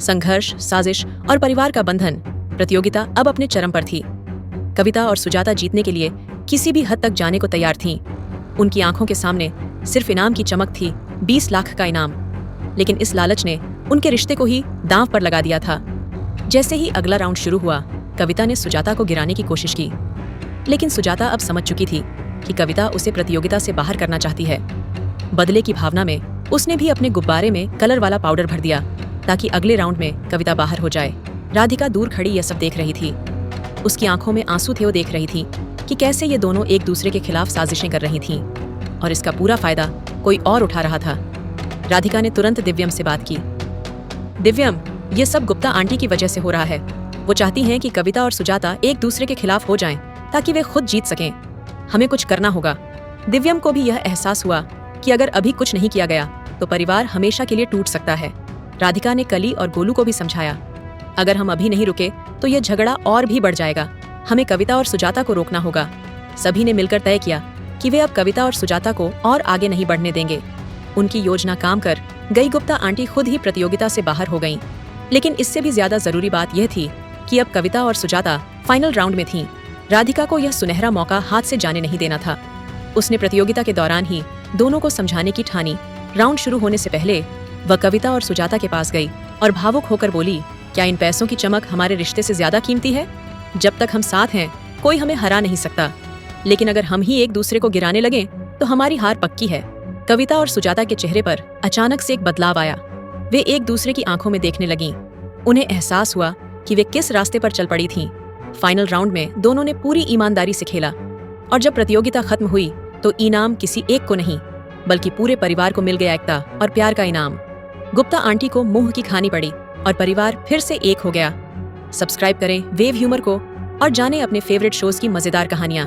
संघर्ष, साजिश और परिवार का बंधन, प्रतियोगिता अब अपने चरम पर थी। कविता और सुजाता जीतने के लिए किसी भी हद तक जाने को तैयार थीं। उनकी आंखों के सामने सिर्फ इनाम की चमक थी, 20 लाख का इनाम। लेकिन इस लालच ने उनके रिश्ते को ही दांव पर लगा दिया था। जैसे ही अगला राउंड शुरू हुआ, कविता ने सुजाता को गिराने की कोशिश की, लेकिन सुजाता अब समझ चुकी थी कि कविता उसे प्रतियोगिता से बाहर करना चाहती है। बदले की भावना में उसने भी अपने गुब्बारे में कलर वाला पाउडर भर दिया ताकि अगले राउंड में कविता बाहर हो जाए। राधिका दूर खड़ी यह सब देख रही थी। उसकी आंखों में आंसू थे। वो देख रही थी कि कैसे ये दोनों एक दूसरे के खिलाफ साजिशें कर रही थीं और इसका पूरा फायदा कोई और उठा रहा था। राधिका ने तुरंत दिव्यम से बात की। दिव्यम, ये सब गुप्ता आंटी की वजह से हो रहा है। वो चाहती हैं कि कविता और सुजाता एक दूसरे के खिलाफ हो जाएं ताकि वे खुद जीत सकें। हमें कुछ करना होगा। दिव्यम को भी यह एहसास हुआ कि अगर अभी कुछ नहीं किया गया तो परिवार हमेशा के लिए टूट सकता है। राधिका ने कली और गोलू को भी समझाया, अगर हम अभी नहीं रुके तो यह झगड़ा और भी बढ़ जाएगा। हमें कविता और सुजाता को रोकना होगा। सभी ने मिलकर तय किया कि वे अब कविता और सुजाता को और आगे नहीं बढ़ने देंगे। उनकी योजना काम कर गई। गुप्ता आंटी खुद ही प्रतियोगिता से बाहर हो गईं। लेकिन इससे भी ज्यादा जरूरी बात यह थी कि अब कविता और सुजाता फाइनल राउंड में थीं। राधिका को यह सुनहरा मौका हाथ से जाने नहीं देना था। उसने प्रतियोगिता के दौरान ही दोनों को समझाने की ठानी। राउंड शुरू होने से पहले वह कविता और सुजाता के पास गई और भावुक होकर बोली, क्या इन पैसों की चमक हमारे रिश्ते से ज्यादा कीमती है? जब तक हम साथ हैं कोई हमें हरा नहीं सकता, लेकिन अगर हम ही एक दूसरे को गिराने लगे तो हमारी हार पक्की है। कविता और सुजाता के चेहरे पर अचानक से एक बदलाव आया। वे एक दूसरे की आंखों में देखने लगीं। उन्हें एहसास हुआ कि वे किस रास्ते पर चल पड़ी थीं। फाइनल राउंड में दोनों ने पूरी ईमानदारी से खेला और जब प्रतियोगिता खत्म हुई तो इनाम किसी एक को नहीं बल्कि पूरे परिवार को मिल गया एकता और प्यार का इनाम। गुप्ता आंटी को मुंह की खानी पड़ी और परिवार फिर से एक हो गया। सब्सक्राइब करें वेव ह्यूमर को और जानें अपने फेवरेट शोज की मजेदार कहानियां।